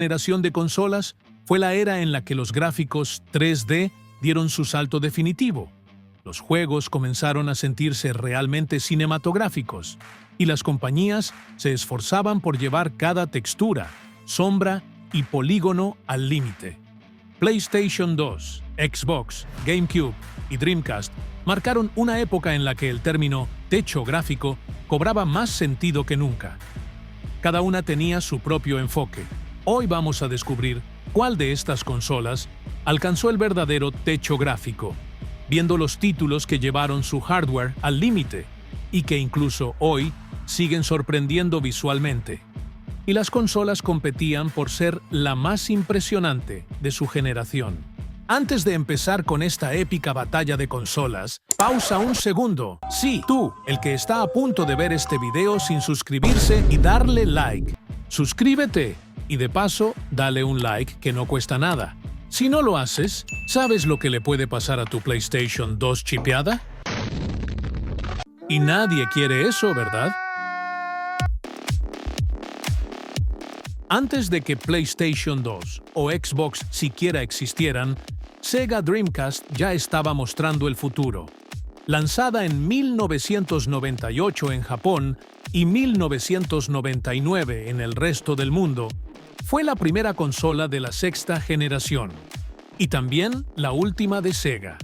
generación de consolas fue la era en la que los gráficos 3D dieron su salto definitivo. Los juegos comenzaron a sentirse realmente cinematográficos y las compañías se esforzaban por llevar cada textura, sombra y polígono al límite. PlayStation 2, Xbox, GameCube y Dreamcast marcaron una época en la que el término techo gráfico cobraba más sentido que nunca. Cada una tenía su propio enfoque. Hoy vamos a descubrir cuál de estas consolas alcanzó el verdadero techo gráfico, viendo los títulos que llevaron su hardware al límite y que incluso hoy siguen sorprendiendo visualmente. Y las consolas competían por ser la más impresionante de su generación. Antes de empezar con esta épica batalla de consolas, pausa un segundo. Sí, tú, el que está a punto de ver este video sin suscribirse y darle like. Suscríbete y de paso, dale un like que no cuesta nada. Si no lo haces, ¿sabes lo que le puede pasar a tu PlayStation 2 chipeada? Y nadie quiere eso, ¿verdad? Antes de que PlayStation 2 o Xbox siquiera existieran, Sega Dreamcast ya estaba mostrando el futuro. Lanzada en 1998 en Japón y 1999 en el resto del mundo, fue la primera consola de la sexta generación y también la última de Sega.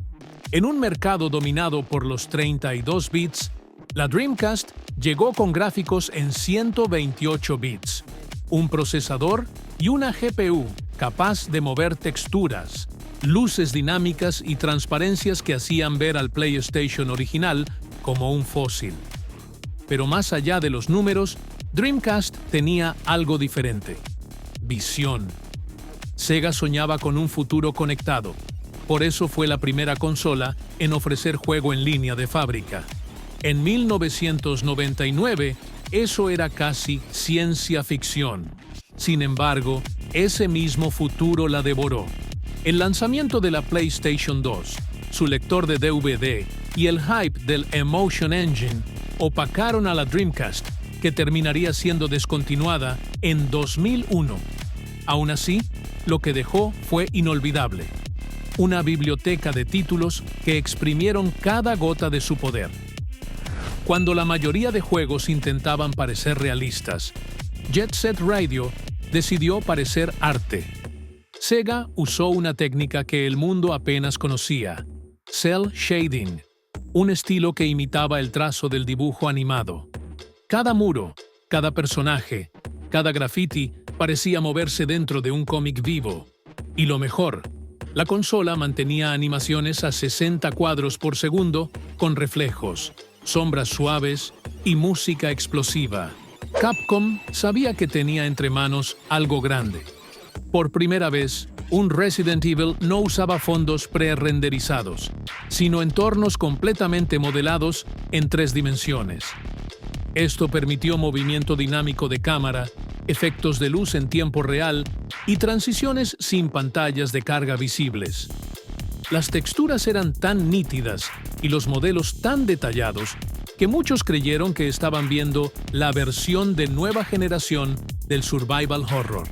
En un mercado dominado por los 32 bits, la Dreamcast llegó con gráficos en 128 bits, un procesador y una GPU capaz de mover texturas, luces dinámicas y transparencias que hacían ver al PlayStation original como un fósil. Pero más allá de los números, Dreamcast tenía algo diferente: visión. Sega soñaba con un futuro conectado. Por eso fue la primera consola en ofrecer juego en línea de fábrica. En 1999, eso era casi ciencia ficción. Sin embargo, ese mismo futuro la devoró. El lanzamiento de la PlayStation 2, su lector de DVD y el hype del Emotion Engine opacaron a la Dreamcast, que terminaría siendo descontinuada en 2001. Aún así, lo que dejó fue inolvidable. Una biblioteca de títulos que exprimieron cada gota de su poder. Cuando la mayoría de juegos intentaban parecer realistas, Jet Set Radio decidió parecer arte. Sega usó una técnica que el mundo apenas conocía: cel shading, un estilo que imitaba el trazo del dibujo animado. Cada muro, cada personaje, cada graffiti parecía moverse dentro de un cómic vivo. Y lo mejor, la consola mantenía animaciones a 60 cuadros por segundo con reflejos, sombras suaves y música explosiva. Capcom sabía que tenía entre manos algo grande. Por primera vez, un Resident Evil no usaba fondos pre-renderizados, sino entornos completamente modelados en 3 dimensiones. Esto permitió movimiento dinámico de cámara, efectos de luz en tiempo real y transiciones sin pantallas de carga visibles. Las texturas eran tan nítidas y los modelos tan detallados que muchos creyeron que estaban viendo la versión de nueva generación del survival horror.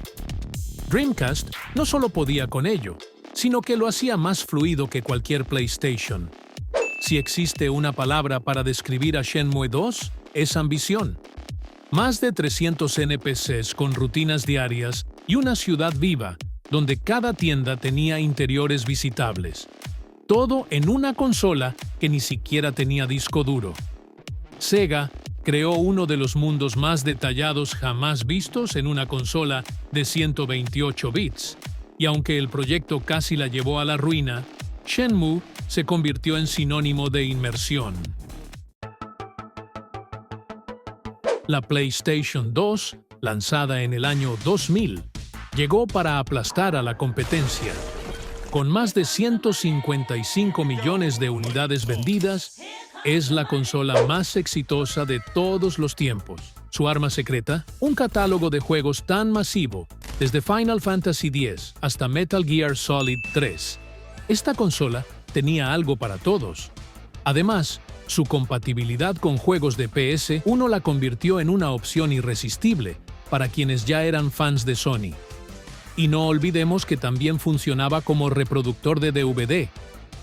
Dreamcast no solo podía con ello, sino que lo hacía más fluido que cualquier PlayStation. Si existe una palabra para describir a Shenmue 2, es ambición. Más de 300 NPCs con rutinas diarias y una ciudad viva, donde cada tienda tenía interiores visitables. Todo en una consola que ni siquiera tenía disco duro. Sega creó uno de los mundos más detallados jamás vistos en una consola de 128 bits, y aunque el proyecto casi la llevó a la ruina, Shenmue se convirtió en sinónimo de inmersión. La PlayStation 2, lanzada en el año 2000, llegó para aplastar a la competencia. Con más de 155 millones de unidades vendidas, es la consola más exitosa de todos los tiempos. Su arma secreta, un catálogo de juegos tan masivo, desde Final Fantasy X hasta Metal Gear Solid 3. Esta consola tenía algo para todos. Además, su compatibilidad con juegos de PS1 la convirtió en una opción irresistible para quienes ya eran fans de Sony. Y no olvidemos que también funcionaba como reproductor de DVD,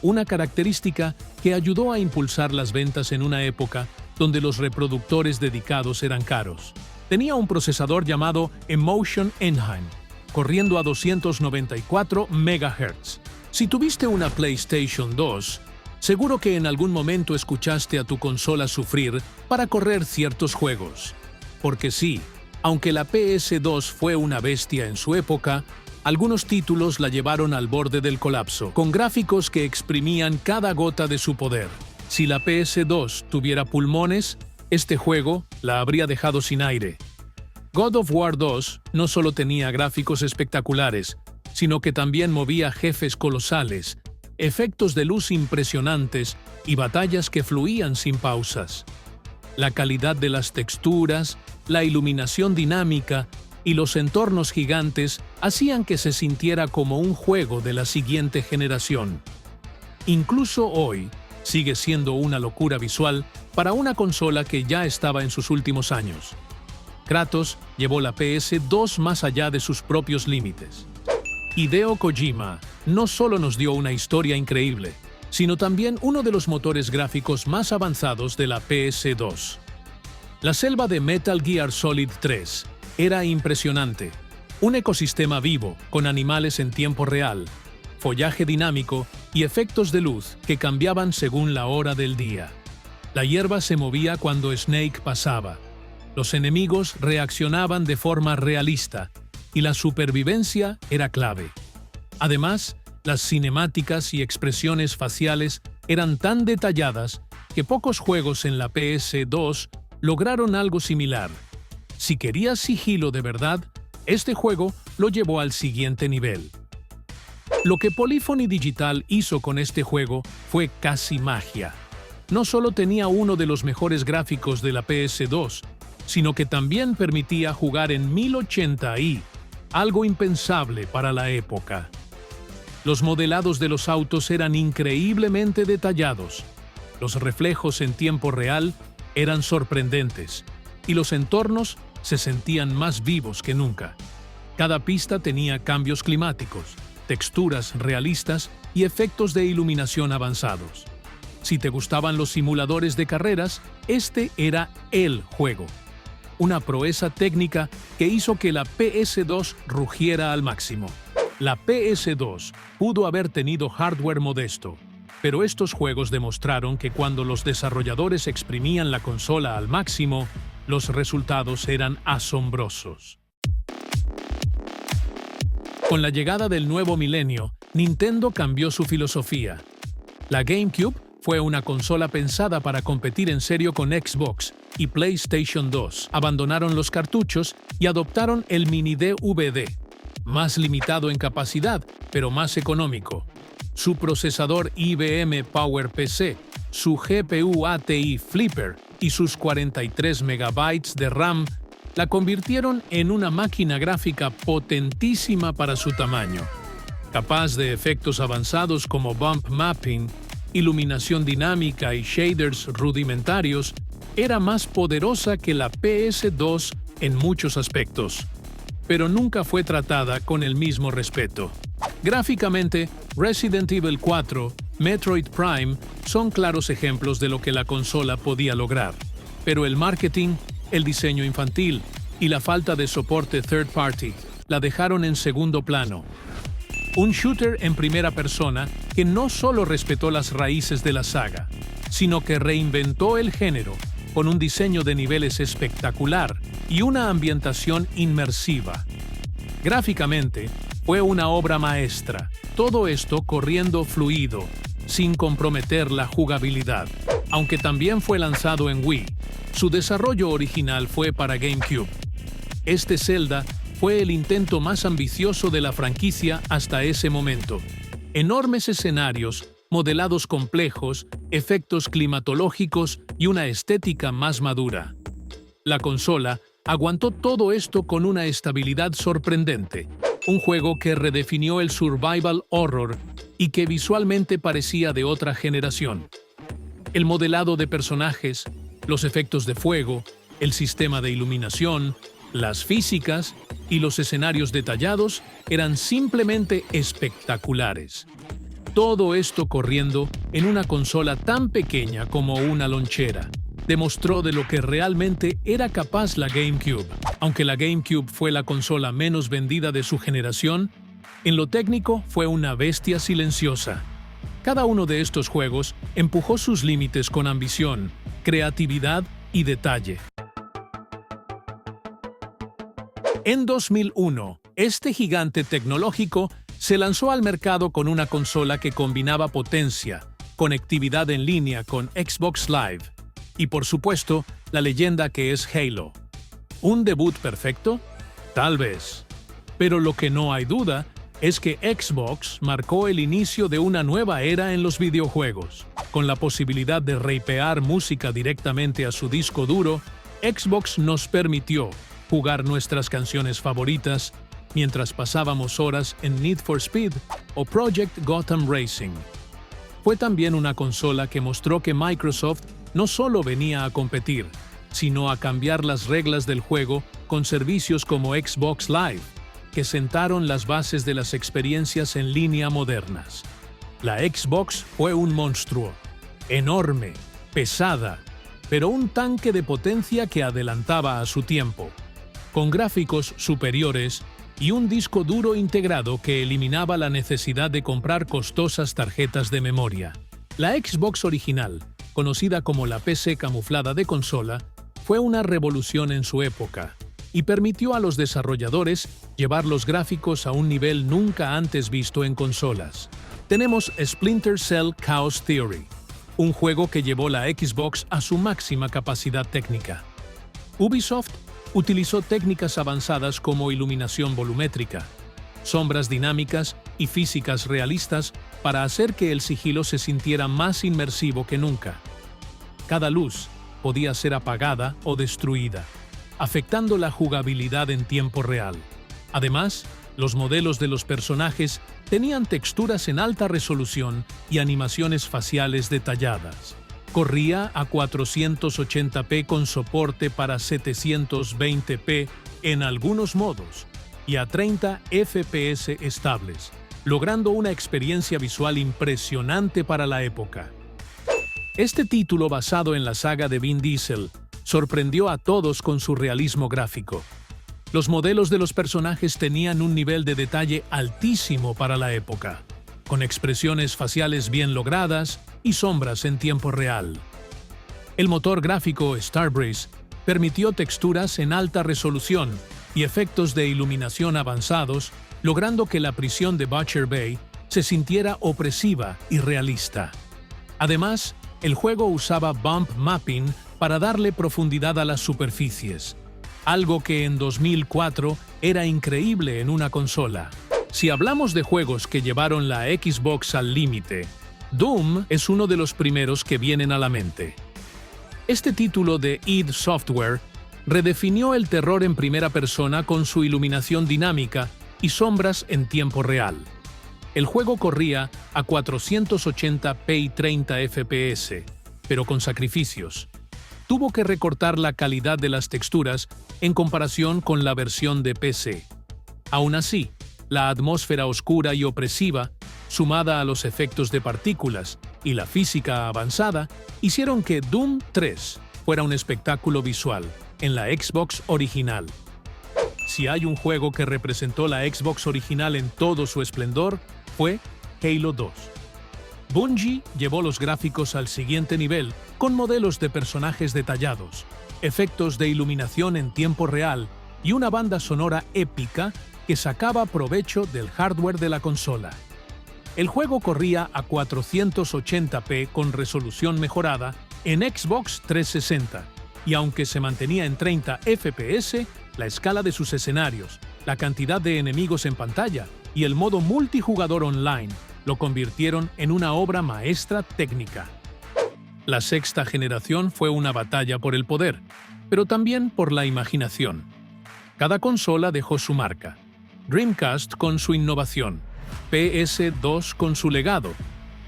una característica que ayudó a impulsar las ventas en una época donde los reproductores dedicados eran caros. Tenía un procesador llamado Emotion Engine, corriendo a 294 MHz. Si tuviste una PlayStation 2, seguro que en algún momento escuchaste a tu consola sufrir para correr ciertos juegos. Porque sí, aunque la PS2 fue una bestia en su época, algunos títulos la llevaron al borde del colapso, con gráficos que exprimían cada gota de su poder. Si la PS2 tuviera pulmones, este juego la habría dejado sin aire. God of War 2 no solo tenía gráficos espectaculares, sino que también movía jefes colosales, efectos de luz impresionantes y batallas que fluían sin pausas. La calidad de las texturas, la iluminación dinámica y los entornos gigantes hacían que se sintiera como un juego de la siguiente generación. Incluso hoy, sigue siendo una locura visual para una consola que ya estaba en sus últimos años. Kratos llevó la PS2 más allá de sus propios límites. Hideo Kojima no solo nos dio una historia increíble, sino también uno de los motores gráficos más avanzados de la PS2. La selva de Metal Gear Solid 3 era impresionante. Un ecosistema vivo, con animales en tiempo real, follaje dinámico y efectos de luz que cambiaban según la hora del día. La hierba se movía cuando Snake pasaba. Los enemigos reaccionaban de forma realista y la supervivencia era clave. Además, las cinemáticas y expresiones faciales eran tan detalladas que pocos juegos en la PS2 lograron algo similar. Si querías sigilo de verdad, este juego lo llevó al siguiente nivel. Lo que Polyphony Digital hizo con este juego fue casi magia. No solo tenía uno de los mejores gráficos de la PS2, sino que también permitía jugar en 1080i, algo impensable para la época. Los modelados de los autos eran increíblemente detallados, los reflejos en tiempo real eran sorprendentes, y los entornos se sentían más vivos que nunca. Cada pista tenía cambios climáticos, texturas realistas y efectos de iluminación avanzados. Si te gustaban los simuladores de carreras, este era el juego. Una proeza técnica que hizo que la PS2 rugiera al máximo. La PS2 pudo haber tenido hardware modesto, pero estos juegos demostraron que cuando los desarrolladores exprimían la consola al máximo, los resultados eran asombrosos. Con la llegada del nuevo milenio, Nintendo cambió su filosofía. La GameCube fue una consola pensada para competir en serio con Xbox y PlayStation 2. Abandonaron los cartuchos y adoptaron el mini DVD, más limitado en capacidad, pero más económico. Su procesador IBM PowerPC, su GPU ATI Flipper y sus 43 MB de RAM la convirtieron en una máquina gráfica potentísima para su tamaño, capaz de efectos avanzados como bump mapping, iluminación dinámica y shaders rudimentarios. Era más poderosa que la PS2 en muchos aspectos, pero nunca fue tratada con el mismo respeto. Gráficamente, Resident Evil 4, Metroid Prime son claros ejemplos de lo que la consola podía lograr, pero el marketing, el diseño infantil y la falta de soporte third party la dejaron en segundo plano. Un shooter en primera persona que no solo respetó las raíces de la saga, sino que reinventó el género con un diseño de niveles espectacular y una ambientación inmersiva. Gráficamente, fue una obra maestra, todo esto corriendo fluido, sin comprometer la jugabilidad. Aunque también fue lanzado en Wii, su desarrollo original fue para GameCube. Este Zelda fue el intento más ambicioso de la franquicia hasta ese momento. Enormes escenarios, modelados complejos, efectos climatológicos y una estética más madura. La consola aguantó todo esto con una estabilidad sorprendente, un juego que redefinió el survival horror y que visualmente parecía de otra generación. El modelado de personajes, los efectos de fuego, el sistema de iluminación, Las físicas y los escenarios detallados eran simplemente espectaculares. Todo esto corriendo en una consola tan pequeña como una lonchera. Demostró de lo que realmente era capaz la GameCube. Aunque la GameCube fue la consola menos vendida de su generación, en lo técnico fue una bestia silenciosa. Cada uno de estos juegos empujó sus límites con ambición, creatividad y detalle. En 2001, este gigante tecnológico se lanzó al mercado con una consola que combinaba potencia, conectividad en línea con Xbox Live y, por supuesto, la leyenda que es Halo. ¿Un debut perfecto? Tal vez. Pero lo que no hay duda es que Xbox marcó el inicio de una nueva era en los videojuegos. Con la posibilidad de rapear música directamente a su disco duro, Xbox nos permitió jugar nuestras canciones favoritas mientras pasábamos horas en Need for Speed o Project Gotham Racing. Fue también una consola que mostró que Microsoft no solo venía a competir, sino a cambiar las reglas del juego con servicios como Xbox Live, que sentaron las bases de las experiencias en línea modernas. La Xbox fue un monstruo, enorme, pesada, pero un tanque de potencia que adelantaba a su tiempo, con gráficos superiores y un disco duro integrado que eliminaba la necesidad de comprar costosas tarjetas de memoria. La Xbox original, conocida como la PC camuflada de consola, fue una revolución en su época y permitió a los desarrolladores llevar los gráficos a un nivel nunca antes visto en consolas. Tenemos Splinter Cell Chaos Theory, un juego que llevó la Xbox a su máxima capacidad técnica. Ubisoft utilizó técnicas avanzadas como iluminación volumétrica, sombras dinámicas y físicas realistas para hacer que el sigilo se sintiera más inmersivo que nunca. Cada luz podía ser apagada o destruida, afectando la jugabilidad en tiempo real. Además, los modelos de los personajes tenían texturas en alta resolución y animaciones faciales detalladas. Corría a 480p con soporte para 720p en algunos modos y a 30 FPS estables, logrando una experiencia visual impresionante para la época. Este título, basado en la saga de Vin Diesel, sorprendió a todos con su realismo gráfico. Los modelos de los personajes tenían un nivel de detalle altísimo para la época, con expresiones faciales bien logradas y sombras en tiempo real. El motor gráfico Starbreeze permitió texturas en alta resolución y efectos de iluminación avanzados, logrando que la prisión de Butcher Bay se sintiera opresiva y realista. Además, el juego usaba bump mapping para darle profundidad a las superficies, algo que en 2004 era increíble en una consola. Si hablamos de juegos que llevaron la Xbox al límite, Doom es uno de los primeros que vienen a la mente. Este título de id Software redefinió el terror en primera persona con su iluminación dinámica y sombras en tiempo real. El juego corría a 480p y 30 FPS, pero con sacrificios. Tuvo que recortar la calidad de las texturas en comparación con la versión de PC. Aún así, la atmósfera oscura y opresiva, sumada a los efectos de partículas y la física avanzada, hicieron que Doom 3 fuera un espectáculo visual en la Xbox original. Si hay un juego que representó la Xbox original en todo su esplendor, fue Halo 2. Bungie llevó los gráficos al siguiente nivel con modelos de personajes detallados, efectos de iluminación en tiempo real y una banda sonora épica que sacaba provecho del hardware de la consola. El juego corría a 480p con resolución mejorada en Xbox 360, y aunque se mantenía en 30 FPS, la escala de sus escenarios, la cantidad de enemigos en pantalla y el modo multijugador online lo convirtieron en una obra maestra técnica. La sexta generación fue una batalla por el poder, pero también por la imaginación. Cada consola dejó su marca. Dreamcast con su innovación, PS2 con su legado,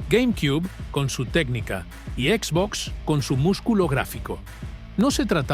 GameCube con su técnica y Xbox con su músculo gráfico. No se trataba